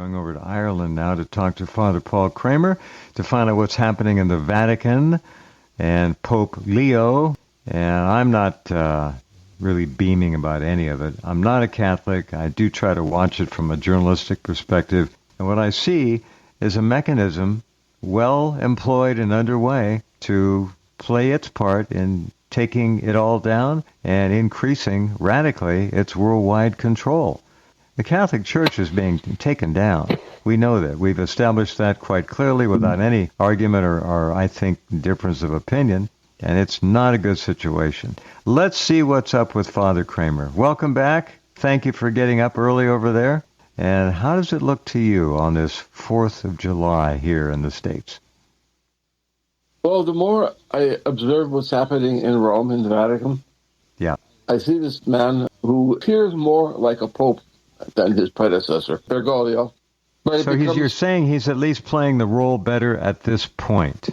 Going over to Ireland now to talk to Father Paul Kramer to find out what's happening in the Vatican and Pope Leo. And I'm not really beaming about any of it. I'm not a Catholic. I do try to watch it from a journalistic perspective. And what I see is a mechanism well employed and underway to play its part in taking it all down and increasing radically its worldwide control. The Catholic Church is being taken down. We know that. We've established that quite clearly without any argument or I think, difference of opinion, and it's not a good situation. Let's see what's up with Father Kramer. Welcome back. Thank you for getting up early over there. And how does it look to you on this 4th of July here in the States? Well, the more I observe what's happening in Rome, in the Vatican, I see this man who appears more like a pope than his predecessor, Bergoglio. So you're saying he's at least playing the role better at this point?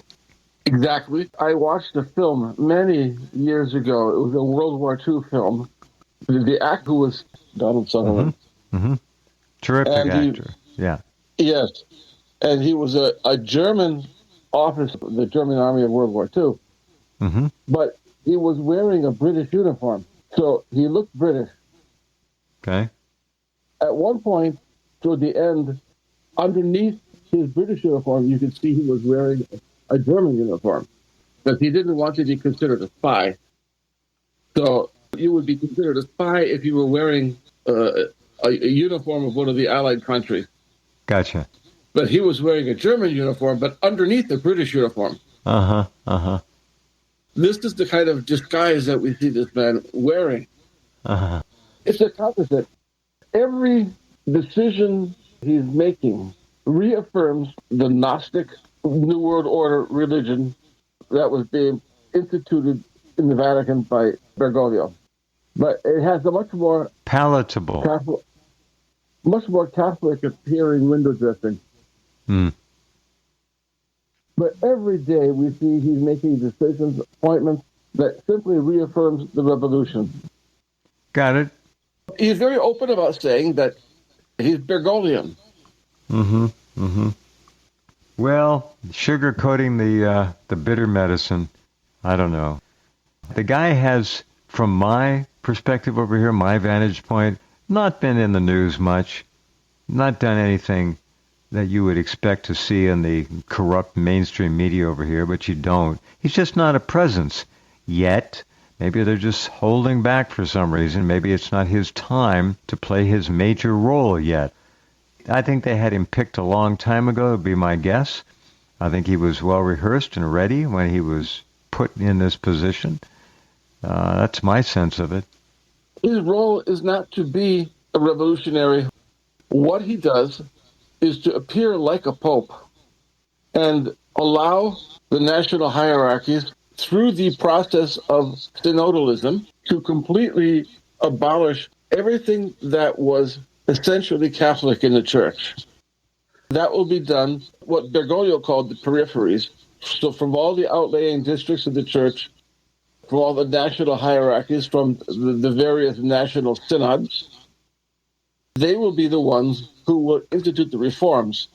Exactly. I watched a film many years ago. It was a World War II film. The actor was Donald Sutherland. Mm-hmm. Terrific actor. Yes. And he was a German officer of the German Army of World War II. Mm-hmm. But he was wearing a British uniform. So he looked British. Okay. At one point, toward the end, underneath his British uniform, you could see he was wearing a German uniform. Because he didn't want to be considered a spy. So you would be considered a spy if you were wearing a uniform of one of the Allied countries. Gotcha. But he was wearing a German uniform, but underneath the British uniform. This is the kind of disguise that we see this man wearing. It's a opposite. Every decision he's making reaffirms the Gnostic New World Order religion that was being instituted in the Vatican by Bergoglio. But it has a much more palatable, much more Catholic appearing window dressing. But every day we see he's making decisions, appointments that simply reaffirms the revolution. Got it. He's very open about saying that he's Bergoglian. Well, sugarcoating the bitter medicine, I don't know. The guy has, from my perspective over here, my vantage point, not been in the news much, not done anything that you would expect to see in the corrupt mainstream media over here, but you don't. He's just not a presence yet. Maybe they're just holding back for some reason. Maybe it's not his time to play his major role yet. I think they had him picked a long time ago, would be my guess. I think he was well rehearsed and ready when he was put in this position. That's my sense of it. His role is not to be a revolutionary. What he does is to appear like a pope and allow the national hierarchies through the process of synodalism to completely abolish everything that was essentially Catholic in the church. That will be done, what Bergoglio called the peripheries. So from all the outlying districts of the church, from all the national hierarchies, from the various national synods, they will be the ones who will institute the reforms.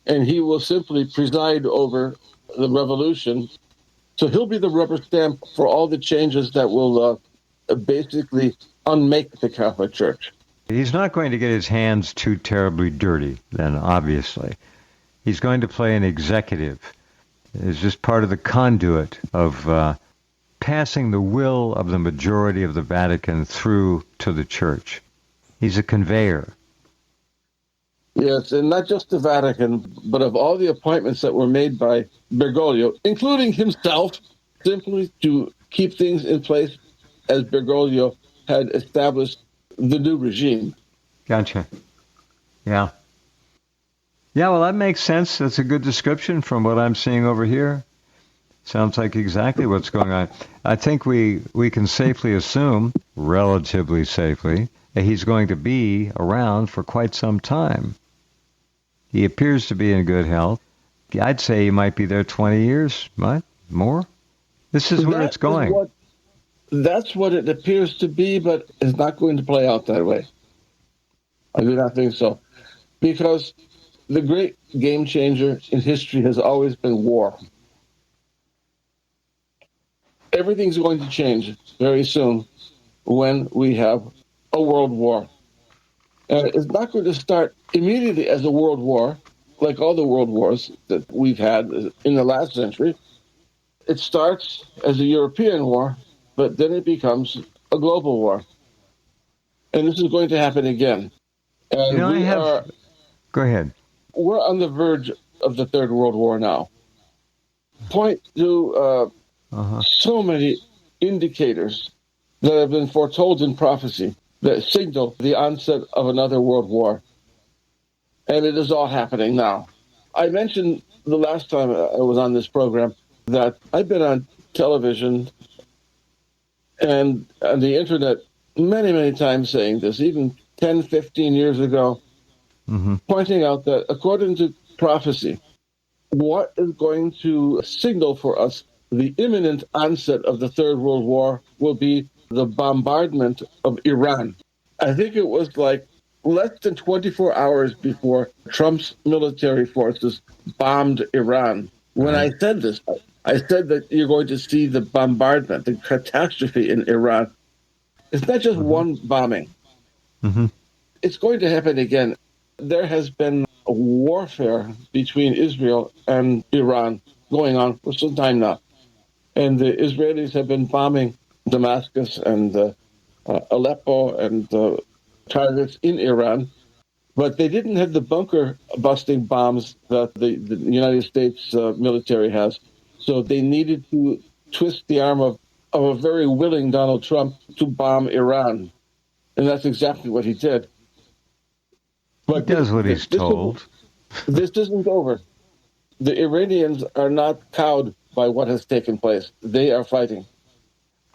And he will simply preside over the revolution. So he'll be the rubber stamp for all the changes that will basically unmake the Catholic Church. He's not going to get his hands too terribly dirty, then, obviously. He's going to play an executive. It's just part of the conduit of passing the will of the majority of the Vatican through to the Church. He's a conveyor. Yes, and not just the Vatican, but of all the appointments that were made by Bergoglio, including himself, simply to keep things in place as Bergoglio had established the new regime. Gotcha. Yeah. Yeah, well, that makes sense. That's a good description from what I'm seeing over here. Sounds like exactly what's going on. I think we can safely assume, relatively safely, that he's going to be around for quite some time. He appears to be in good health. I'd say he might be there 20 years, right? More? This is where it's going. That's what it appears to be, but it's not going to play out that way. I do not think so. because the great game changer in history has always been war. Everything's going to change very soon when we have a world war. And it's not going to start immediately as a world war, like all the world wars that we've had in the last century. It starts as a European war, but then it becomes a global war. And this is going to happen again. And Go ahead. We're on the verge of the Third World War now. Point to so many indicators that have been foretold in prophecy that signal the onset of another world war. And it is all happening now. I mentioned the last time I was on this program that I've been on television and on the internet many, many times saying this, even 10, 15 years ago, pointing out that according to prophecy, what is going to signal for us the imminent onset of the Third World War will be the bombardment of Iran. I think it was like less than 24 hours before Trump's military forces bombed Iran. When I said this, I said that you're going to see the bombardment, the catastrophe in Iran. It's not just one bombing. It's going to happen again. There has been a warfare between Israel and Iran going on for some time now. And the Israelis have been bombing Damascus and Aleppo and targets in Iran. But they didn't have the bunker-busting bombs that the United States military has. So they needed to twist the arm of a very willing Donald Trump to bomb Iran. And that's exactly what he did. But he does what he's told. This isn't over. The Iranians are not cowed by what has taken place. They are fighting.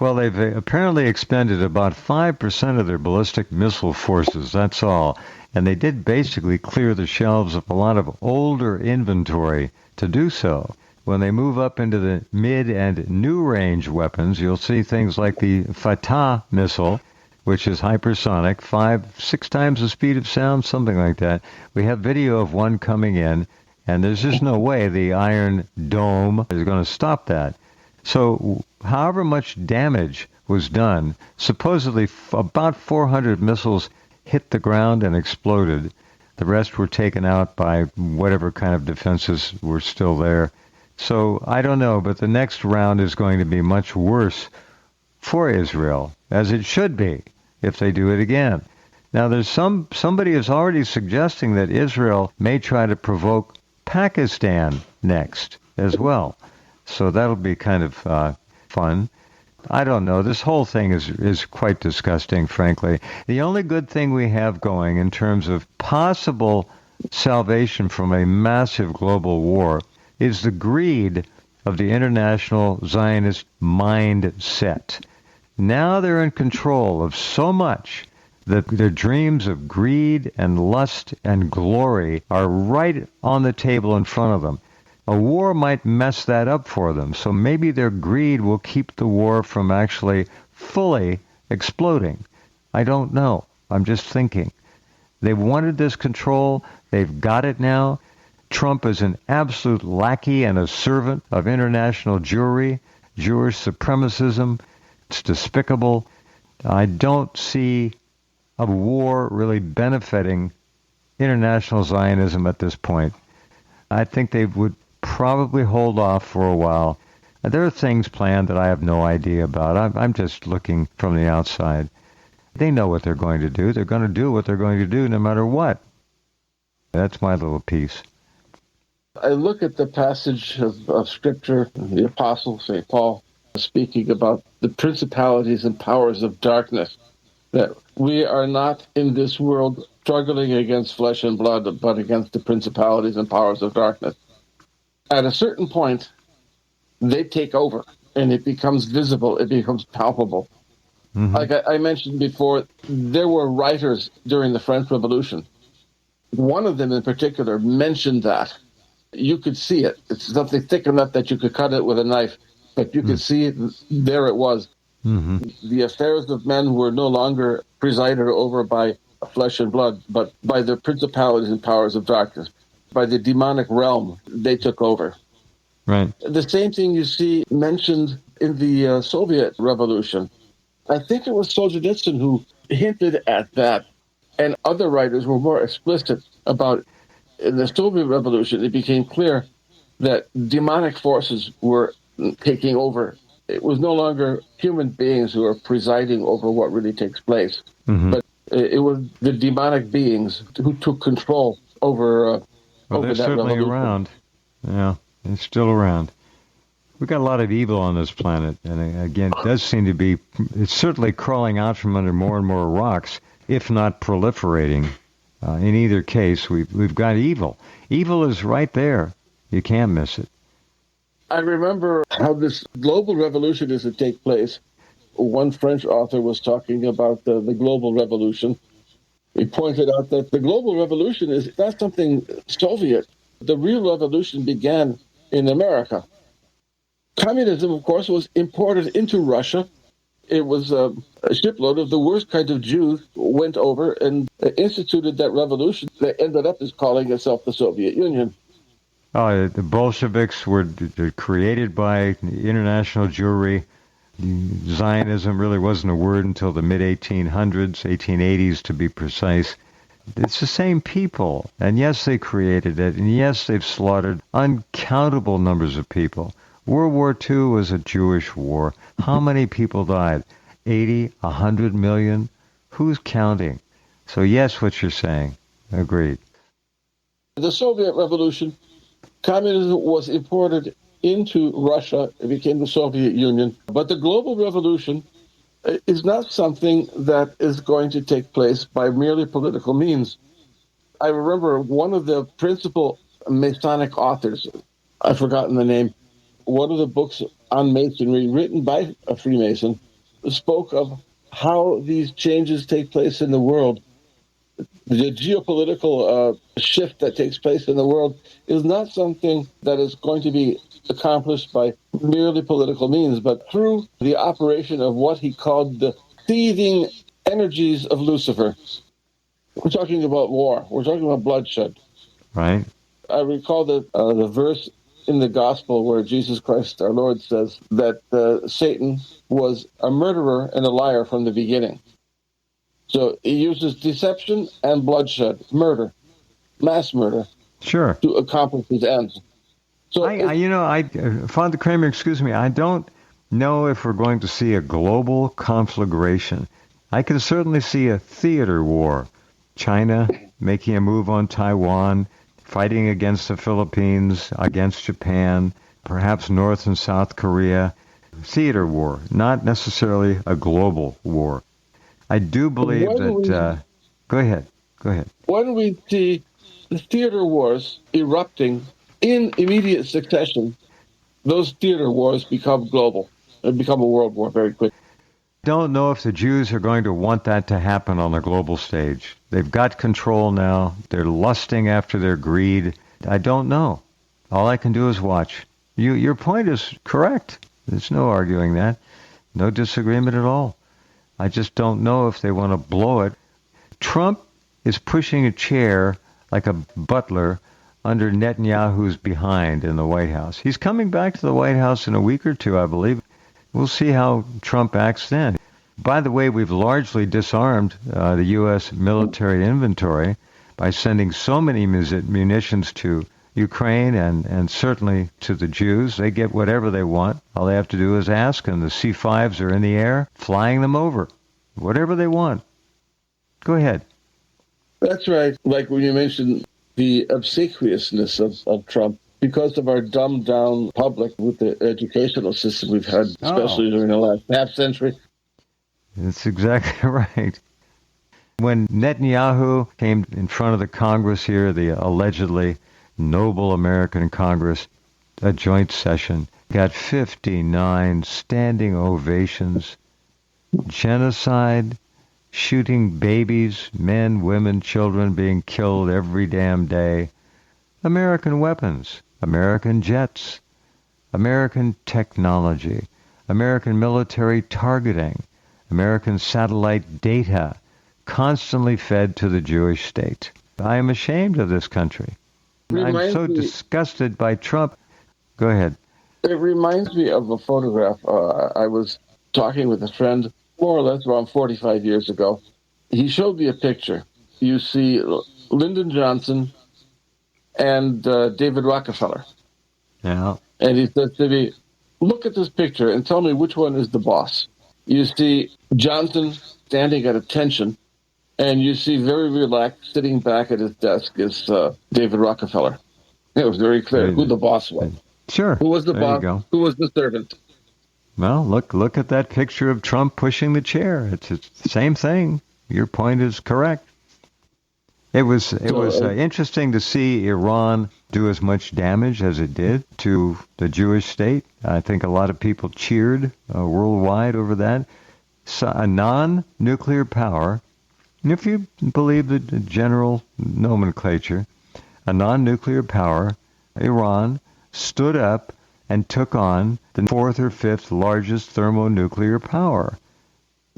Well, they've apparently expended about 5% of their ballistic missile forces, that's all. And they did basically clear the shelves of a lot of older inventory to do so. When they move up into the mid and new range weapons, you'll see things like the Fatima missile, which is hypersonic, 5-6 times the speed of sound, something like that. We have video of one coming in, and there's just no way the Iron Dome is going to stop that. So however much damage was done, supposedly about 400 missiles hit the ground and exploded. The rest were taken out by whatever kind of defenses were still there. So I don't know, but the next round is going to be much worse for Israel, as it should be, if they do it again. Now, there's somebody is already suggesting that Israel may try to provoke Pakistan next as well. So that'll be kind of fun. I don't know. This whole thing is quite disgusting, frankly. The only good thing we have going in terms of possible salvation from a massive global war is the greed of the international Zionist mindset. Now they're in control of so much that their dreams of greed and lust and glory are right on the table in front of them. A war might mess that up for them, so maybe their greed will keep the war from actually fully exploding. I don't know. I'm just thinking. They've wanted this control. They've got it now. Trump is an absolute lackey and a servant of international Jewry, Jewish supremacism. It's despicable. I don't see a war really benefiting international Zionism at this point. I think they would probably hold off for a while. There are things planned that I have no idea about. I'm just looking from the outside. They know what they're going to do. They're going to do what they're going to do no matter what. That's my little piece. I look at the passage of Scripture, the Apostle, St. Paul, speaking about the principalities and powers of darkness, that we are not in this world struggling against flesh and blood, but against the principalities and powers of darkness. At a certain point, they take over, and it becomes visible, it becomes palpable. Like I mentioned before, there were writers during the French Revolution. One of them in particular mentioned that. You could see it. It's something thick enough that you could cut it with a knife, but you could see it. There it was. The affairs of men were no longer presided over by flesh and blood, but by the principalities and powers of darkness, by the demonic realm. They took over. Right. The same thing you see mentioned in the Soviet Revolution. I think it was Solzhenitsyn who hinted at that, and other writers were more explicit about. In the Soviet Revolution, it became clear that demonic forces were taking over. It was no longer human beings who were presiding over what really takes place, but it was the demonic beings who took control over Well, over they're that certainly revolution. around. Yeah, they're still around. We've got a lot of evil on this planet, and again, it does seem to be, it's certainly crawling out from under more and more rocks, if not proliferating. In either case, we've got evil. Evil is right there. You can't miss it. I remember how this global revolution is to take place. One French author was talking about the global revolution. He pointed out that the global revolution is not something Soviet. The real revolution began in America. Communism, of course, was imported into Russia. It was a shipload of the worst kind of Jews went over and instituted that revolution that ended up as calling itself the Soviet Union. The Bolsheviks were created by international Jewry. Zionism really wasn't a word until the mid-1800s, 1880s to be precise. It's the same people. And yes, they created it. And yes, they've slaughtered uncountable numbers of people. World War II was a Jewish war. How many people died? 80, 100 million? Who's counting? So yes, what you're saying. Agreed. The Soviet Revolution, communism was imported into Russia. It became the Soviet Union. But the global revolution is not something that is going to take place by merely political means. I remember one of the principal Masonic authors, I've forgotten the name, one of the books on Masonry written by a Freemason spoke of how these changes take place in the world. The geopolitical shift that takes place in the world is not something that is going to be accomplished by merely political means, but through the operation of what he called the seething energies of Lucifer. We're talking about war. We're talking about bloodshed. Right. I recall the verse in the gospel where Jesus Christ, our Lord, says that Satan was a murderer and a liar from the beginning. So he uses deception and bloodshed, murder, mass murder, Sure, to accomplish his ends. So Father Kramer, excuse me, I don't know if we're going to see a global conflagration. I can certainly see a theater war. China making a move on Taiwan, fighting against the Philippines, against Japan, perhaps North and South Korea. Theater war, not necessarily a global war. I do believe that... Go ahead. When we see the theater wars erupting in immediate succession, those theater wars become global. They become a world war very quickly. Don't know if the Jews are going to want that to happen on the global stage. They've got control now. They're lusting after their greed. I don't know. All I can do is watch. Your point is correct. There's no arguing that. No disagreement at all. I just don't know if they want to blow it. Trump is pushing a chair like a butler under Netanyahu's behind in the White House. He's coming back to the White House in a week or two, I believe. We'll see how Trump acts then. By the way, we've largely disarmed the U.S. military inventory by sending so many munitions to Ukraine and certainly to the Jews. They get whatever they want. All they have to do is ask, and the C-5s are in the air, flying them over. Whatever they want. Go ahead. That's right. Like when you mentioned the obsequiousness of Trump, because of our dumbed-down public with the educational system we've had, especially during the last half century. That's exactly right. When Netanyahu came in front of the Congress here, the allegedly noble American Congress, a joint session, got 59 standing ovations. Genocide, shooting babies, men, women, children being killed every damn day. American weapons, American jets, American technology, American military targeting, American satellite data, constantly fed to the Jewish state. I am ashamed of this country. I'm so disgusted by Trump. Go ahead. It reminds me of a photograph. I was talking with a friend more or less around 45 years ago. He showed me a picture. You see Lyndon Johnson and David Rockefeller. Yeah. And he said to me, look at this picture and tell me which one is the boss. You see Johnson standing at attention, and you see very relaxed, sitting back at his desk is David Rockefeller. It was very clear who the boss was. Sure. Who was the boss? Who was the servant? Well, look at that picture of Trump pushing the chair. It's the same thing. Your point is correct. It was interesting to see Iran do as much damage as it did to the Jewish state. I think a lot of people cheered worldwide over that. So a non-nuclear power, if you believe the general nomenclature, a non-nuclear power, Iran, stood up and took on the fourth or fifth largest thermonuclear power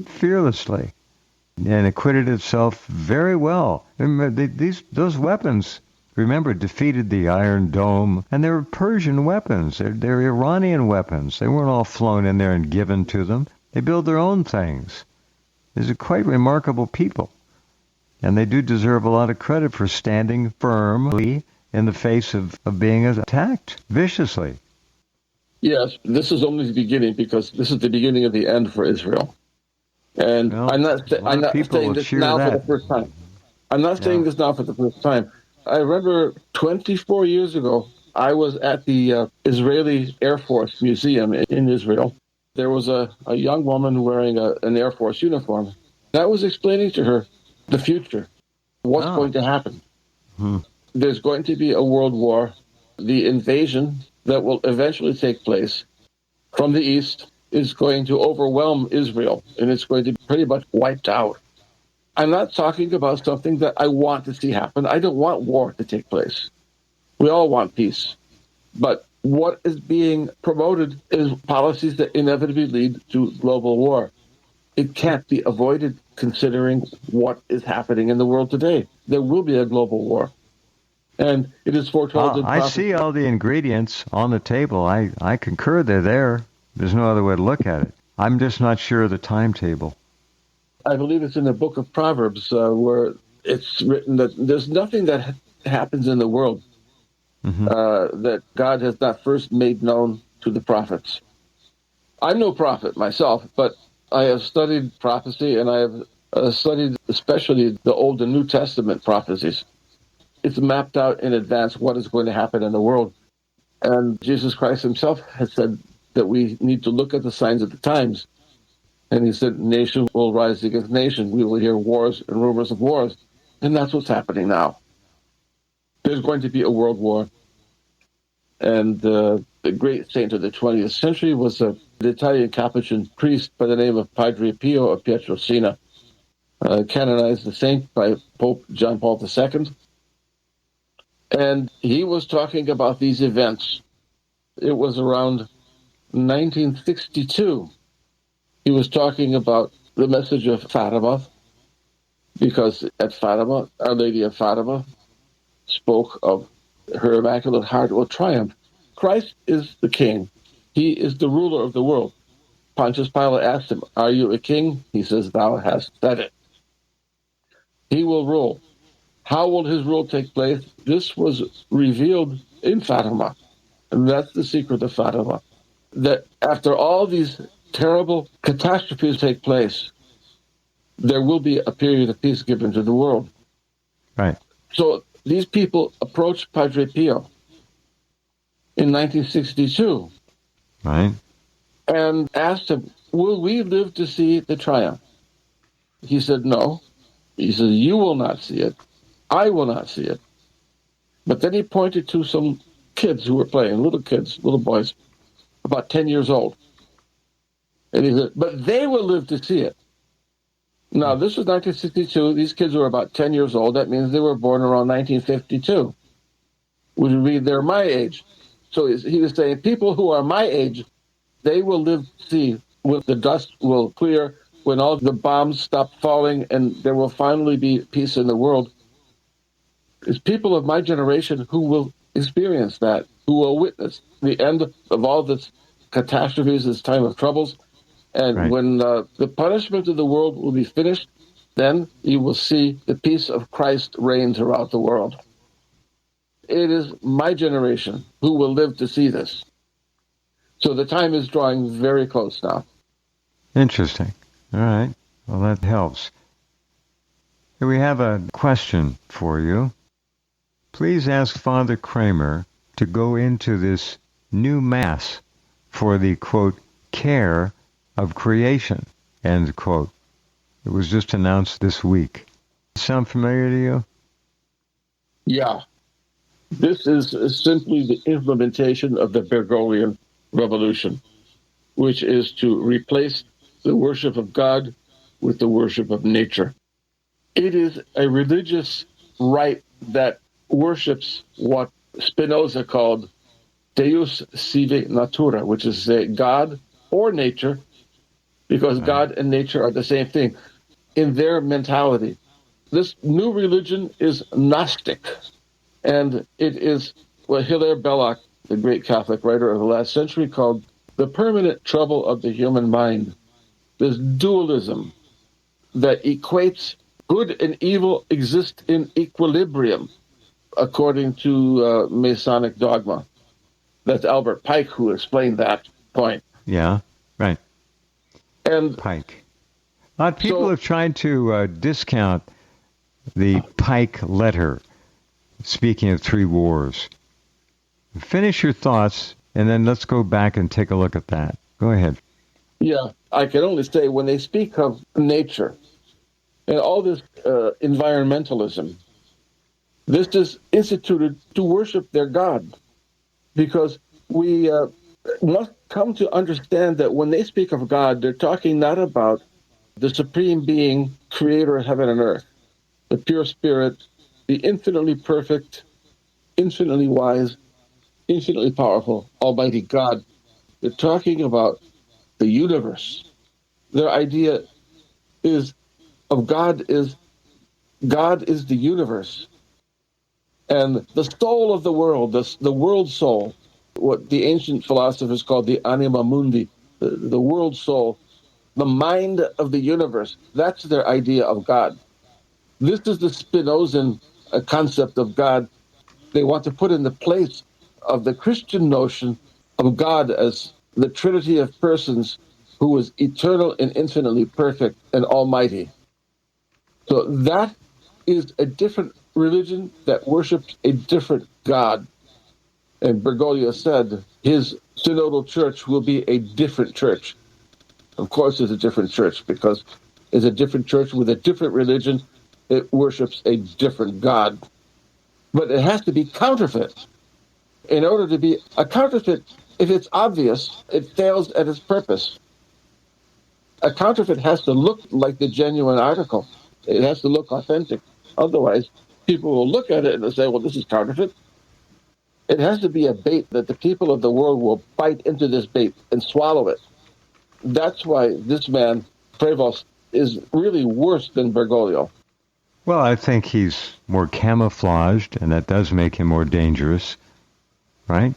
fearlessly, and acquitted itself very well. Remember, those weapons, remember, defeated the Iron Dome, and they were Persian weapons. They're Iranian weapons. They weren't all flown in there and given to them. They build their own things. These are quite remarkable people, and they do deserve a lot of credit for standing firmly in the face of being attacked viciously. Yes, this is only the beginning, because this is the beginning of the end for Israel. And well, I'm not saying this now for the first time. I'm not saying this now for the first time. I remember 24 years ago, I was at the Israeli Air Force Museum in Israel. There was a young woman wearing an Air Force uniform. And I was explaining to her the future, what's going to happen. There's going to be a world war. The invasion that will eventually take place from the east is going to overwhelm Israel, and it's going to be pretty much wiped out. I'm not talking about something that I want to see happen. I don't want war to take place. We all want peace. But what is being promoted is policies that inevitably lead to global war. It can't be avoided considering what is happening in the world today. There will be a global war. And it is foretold in prophecy. I see all the ingredients on the table. I concur they're there. There's no other way to look at it. I'm just not sure of the timetable. I believe it's in the book of Proverbs where it's written that there's nothing that happens in the world that God has not first made known to the prophets. I'm no prophet myself, but I have studied prophecy, and I have studied especially the Old and New Testament prophecies. It's mapped out in advance what is going to happen in the world. And Jesus Christ himself has said that we need to look at the signs of the times. And he said, nation will rise against nation. We will hear wars and rumors of wars. And that's what's happening now. There's going to be a world war. And the great saint of the 20th century was the Italian Capuchin priest by the name of Padre Pio of Pietrelcina, canonized the saint by Pope John Paul II. And he was talking about these events. It was around 1962. He was talking about the message of Fatima, because at Fatima, Our Lady of Fatima spoke of her Immaculate Heart will triumph. Christ is the king. He is the ruler of the world. Pontius Pilate asked him, are you a king? He says, thou hast said it. He will rule. How will his rule take place? This was revealed in Fatima. And that's the secret of Fatima. That after all these terrible catastrophes take place, there will be a period of peace given to the world. Right. So these people approached Padre Pio in 1962. Right. And asked him, will we live to see the triumph? He said, no. He said, you will not see it. I will not see it. But then he pointed to some kids who were playing, little kids, little boys, about 10 years old. And he said, but they will live to see it. Now, this was 1962. These kids were about 10 years old. That means they were born around 1952, which would be they're my age. So he was saying, people who are my age, they will live to see when the dust will clear when all the bombs stop falling and there will finally be peace in the world, it's people of my generation who will experience that, who will witness the end of all this catastrophes, this time of troubles. And Right. when the punishment of the world will be finished, then you will see the peace of Christ reign throughout the world. It is my generation who will live to see this. So the time is drawing very close now. Interesting. All right. Well, that helps. Here we have a question for you. Please ask Father Kramer to go into this new Mass for the, quote, care of creation, end quote. It was just announced this week. Sound familiar to you? Yeah. This is simply the implementation of the Bergoglian revolution, which is to replace the worship of God with the worship of nature. It is a religious rite that worships what Spinoza called Deus sive natura, which is God or nature, because God and nature are the same thing in their mentality. This new religion is Gnostic, and it is what Hilaire Belloc, the great Catholic writer of the last century, called the permanent trouble of the human mind. This dualism that equates good and evil exist in equilibrium, according to Masonic dogma. That's Albert Pike who explained that point. Yeah, right. And Pike. A lot of people have tried to discount the Pike letter, speaking of three wars. Finish your thoughts, and then let's go back and take a look at that. Go ahead. Yeah, I can only say when they speak of nature and all this environmentalism, this is instituted to worship their God, because we must come to understand that when they speak of God, they're talking not about the supreme being, creator of heaven and earth, the pure spirit, the infinitely perfect, infinitely wise, infinitely powerful, almighty God. They're talking about the universe. Their idea is of God is the universe. And the soul of the world, the world soul, what the ancient philosophers called the anima mundi, the world soul, the mind of the universe, that's their idea of God. This is the Spinozan concept of God. They want to put in the place of the Christian notion of God as the Trinity of persons who is eternal and infinitely perfect and almighty. So that is a different religion that worships a different God. And Bergoglio said his synodal church will be a different church. Of course, it's a different church because it's a different church with a different religion. It worships a different God. But it has to be counterfeit. In order to be a counterfeit, if it's obvious, it fails at its purpose. A counterfeit has to look like the genuine article. It has to look authentic. Otherwise, people will look at it and say, well, this is counterfeit. It has to be a bait that the people of the world will bite into this bait and swallow it. That's why this man, Prevost, is really worse than Bergoglio. Well, I think he's more camouflaged, and that does make him more dangerous, right?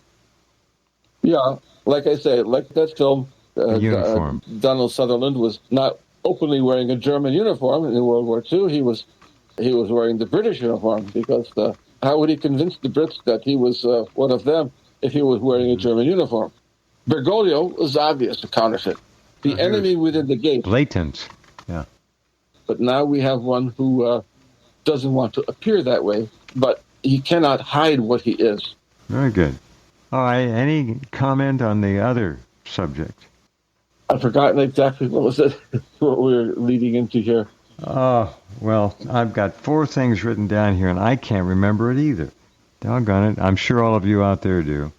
Yeah, like I say, like that film, uniform. Donald Sutherland was not openly wearing a German uniform in World War II. He was wearing the British uniform because how would he convince the Brits that he was one of them if he was wearing a German uniform? Bergoglio was obvious, a counterfeit. The enemy within the gate. Blatant, yeah. But now we have one who doesn't want to appear that way, but he cannot hide what he is. Very good. All right, any comment on the other subject? I've forgotten exactly what was it, what we were leading into here. Oh, well, I've got 4 things written down here, and I can't remember it either. Doggone it. I'm sure all of you out there do.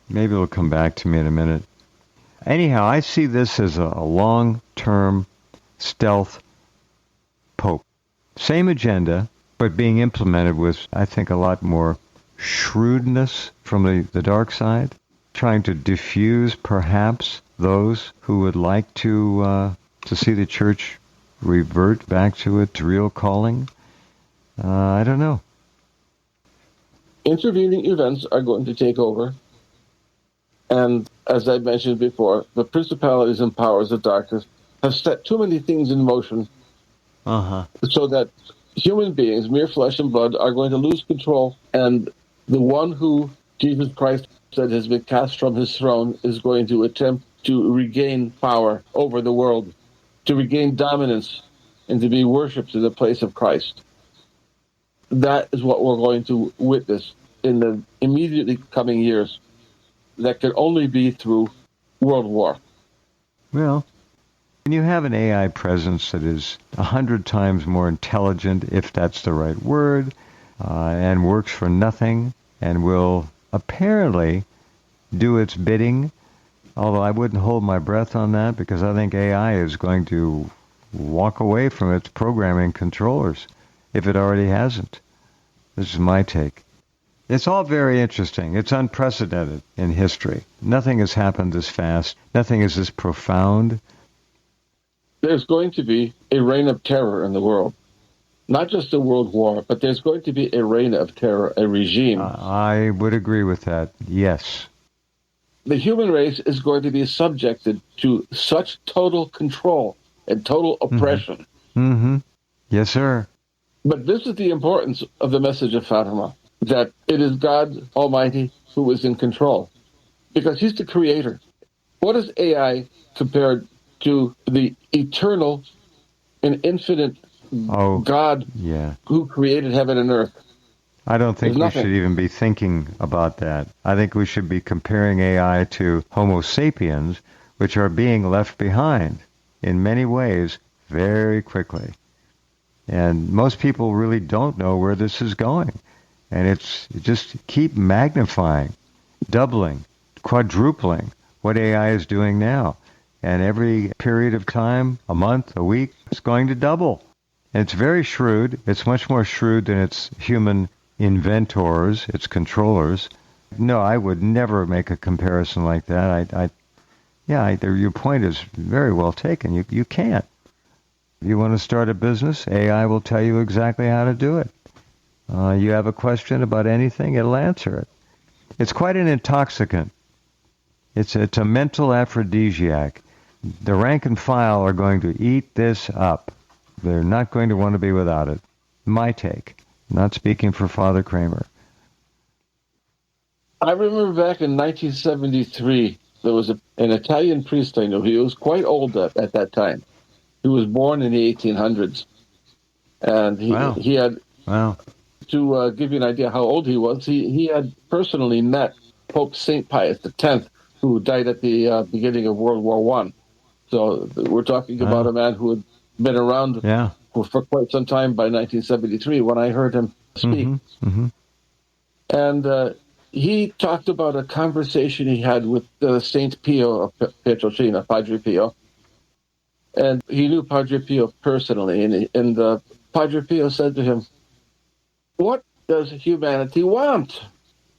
Maybe it'll come back to me in a minute. Anyhow, I see this as a long-term stealth pope. Same agenda, but being implemented with, I think, a lot more shrewdness from the dark side, trying to diffuse, perhaps, those who would like to to see the church revert back to its real calling? I don't know. Intervening events are going to take over. And as I mentioned before, the principalities and powers of darkness have set too many things in motion so that human beings, mere flesh and blood, are going to lose control. And the one who Jesus Christ said has been cast from his throne is going to attempt to regain power over the world, to regain dominance, and to be worshipped in the place of Christ. That is what we're going to witness in the immediately coming years. That can only be through world war. Well, when you have an AI presence that is 100 times more intelligent, if that's the right word, and works for nothing, and will apparently do its bidding, although I wouldn't hold my breath on that, because I think AI is going to walk away from its programming controllers, if it already hasn't. This is my take. It's all very interesting. It's unprecedented in history. Nothing has happened this fast. Nothing is this profound. There's going to be a reign of terror in the world. Not just a world war, but there's going to be a reign of terror, a regime. I would agree with that, yes. The human race is going to be subjected to such total control and total oppression. Mm-hmm. Yes, sir. But this is the importance of the message of Fatima, that it is God Almighty who is in control, because he's the creator. What is AI compared to the eternal and infinite God who created heaven and earth? I don't think we should even be thinking about that. I think we should be comparing AI to Homo sapiens, which are being left behind in many ways very quickly. And most people really don't know where this is going. And it's just keep magnifying, doubling, quadrupling what AI is doing now. And every period of time, a month, a week, it's going to double. And it's very shrewd. It's much more shrewd than its human inventors, its controllers. No, I would never make a comparison like that. Your point is very well taken. You can't. If you want to start a business, AI will tell you exactly how to do it. You have a question about anything, it'll answer it. It's quite an intoxicant. It's a mental aphrodisiac. The rank and file are going to eat this up. They're not going to want to be without it. My take. Not speaking for Father Kramer. I remember back in 1973, there was an Italian priest I knew. He was quite old at that time. He was born in the 1800s. And he had, to give you an idea how old he was, he had personally met Pope St. Pius X, who died at the beginning of World War I. So we're talking about a man who had been around for quite some time by 1973 when I heard him speak. And he talked about a conversation he had with Saint Pio of Pietrelcina, Padre Pio. And he knew Padre Pio personally. And Padre Pio said to him, "What does humanity want?"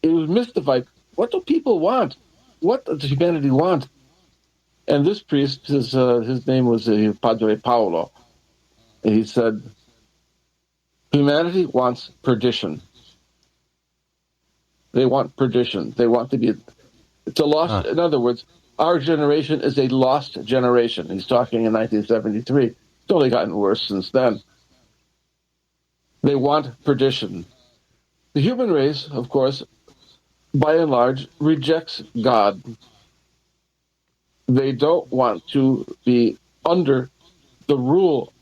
He was mystified. What do people want? What does humanity want? And this priest, his name was Padre Paolo, and he said, humanity wants perdition. They want perdition. They want to be... It's a lost... In other words, our generation is a lost generation. He's talking in 1973. It's only gotten worse since then. They want perdition. The human race, of course, by and large, rejects God. They don't want to be under the rule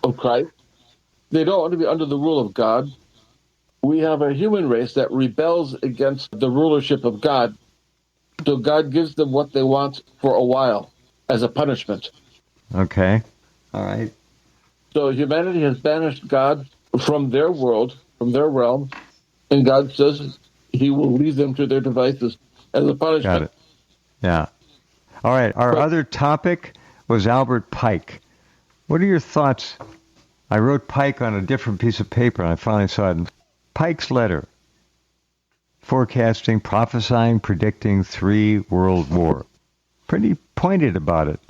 of Christ. They don't want to be under the rule of God. We have a human race that rebels against the rulership of God. So God gives them what they want for a while as a punishment. Okay. All right. So humanity has banished God from their world, from their realm, and God says he will leave them to their devices as a punishment. Got it. Yeah. All right. Our other topic was Albert Pike. What are your thoughts? I wrote Pike on a different piece of paper, and I finally saw it. Pike's letter. Forecasting, prophesying, predicting 3 world war. Pretty pointed about it.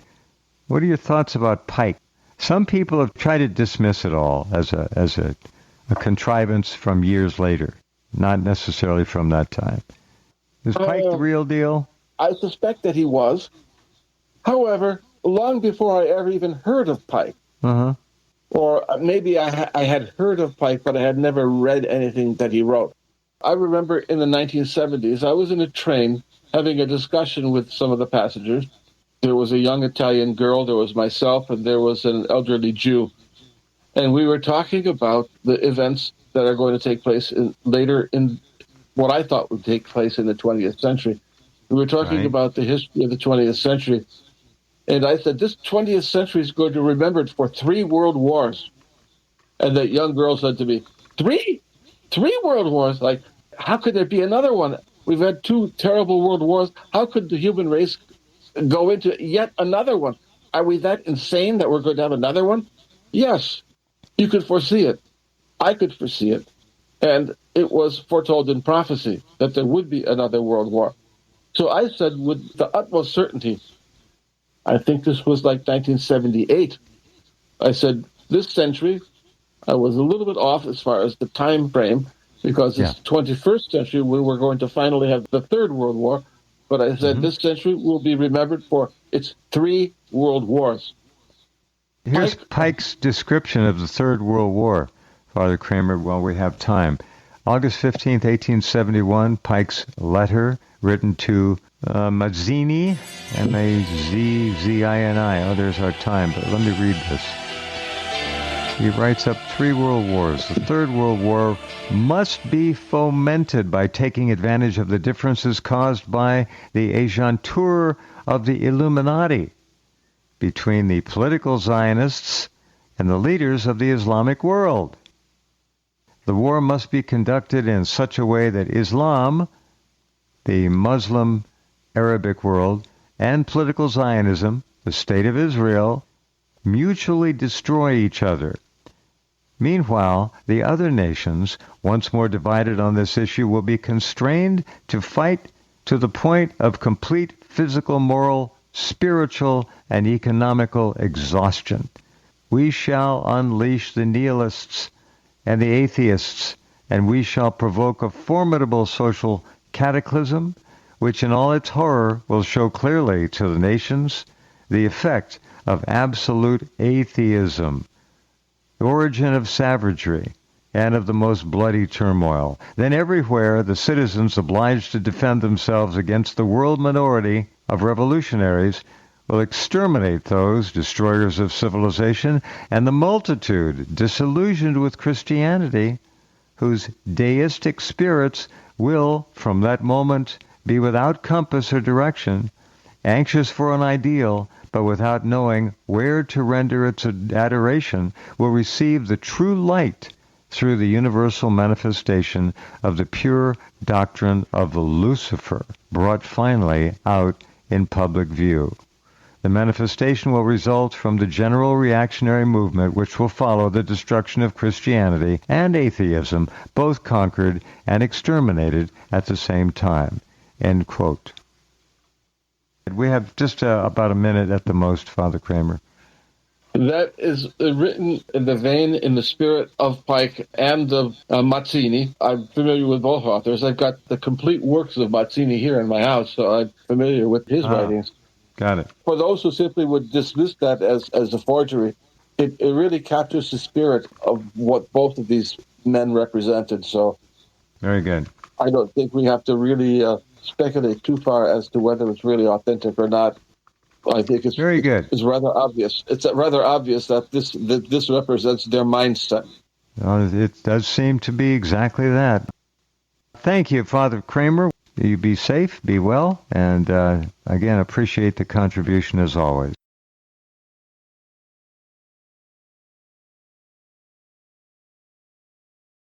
What are your thoughts about Pike? Some people have tried to dismiss it all as a contrivance from years later, not necessarily from that time. Is Pike the real deal? I suspect that he was. However, long before I ever even heard of Pike, or maybe I had heard of Pike, but I had never read anything that he wrote. I remember in the 1970s, I was in a train having a discussion with some of the passengers. There was a young Italian girl, there was myself, and there was an elderly Jew. And we were talking about the events that are going to take place later in what I thought would take place in the 20th century. We were talking about the history of the 20th century. And I said, this 20th century is going to be remembered for 3 world wars. And that young girl said to me, 3? 3 world wars? Like, how could there be another one? We've had 2 terrible world wars. How could the human race go into yet another one? Are we that insane that we're going to have another one? Yes, you could foresee it. I could foresee it. And it was foretold in prophecy that there would be another world war. So I said with the utmost certainty, I think this was like 1978, I said, this century, I was a little bit off as far as the time frame, because it's 21st century when we're going to finally have the 3rd World War. But I said this century will be remembered for its 3 world wars. Here's Pike's description of the 3rd World War, Father Kramer, while we have time. August 15th, 1871, Pike's letter written to Mazzini, Mazzini. Oh, there's our time, but let me read this. He writes up 3 world wars. The 3rd World War must be fomented by taking advantage of the differences caused by the agentur of the Illuminati between the political Zionists and the leaders of the Islamic world. The war must be conducted in such a way that Islam, the Muslim Arabic world, and political Zionism, the State of Israel, mutually destroy each other. Meanwhile, the other nations, once more divided on this issue, will be constrained to fight to the point of complete physical, moral, spiritual, and economical exhaustion. We shall unleash the nihilists and the atheists, and we shall provoke a formidable social cataclysm, which in all its horror will show clearly to the nations the effect of absolute atheism, the origin of savagery, and of the most bloody turmoil. Then everywhere the citizens obliged to defend themselves against the world minority of revolutionaries will exterminate those destroyers of civilization, and the multitude, disillusioned with Christianity, whose deistic spirits will, from that moment, be without compass or direction, anxious for an ideal, but without knowing where to render its adoration, will receive the true light through the universal manifestation of the pure doctrine of Lucifer, brought finally out in public view. The manifestation will result from the general reactionary movement which will follow the destruction of Christianity and atheism, both conquered and exterminated at the same time. End quote. We have just about a minute at the most, Father Kramer. That is written in the vein, in the spirit of Pike and of Mazzini. I'm familiar with both authors. I've got the complete works of Mazzini here in my house, so I'm familiar with his writings. Got it. For those who simply would dismiss that as a forgery, it really captures the spirit of what both of these men represented. So, very good. I don't think we have to really speculate too far as to whether it's really authentic or not. I think it's very good. It's rather obvious. It's rather obvious that this represents their mindset. It does seem to be exactly that. Thank you, Father Kramer. You be safe, be well, and again, appreciate the contribution as always.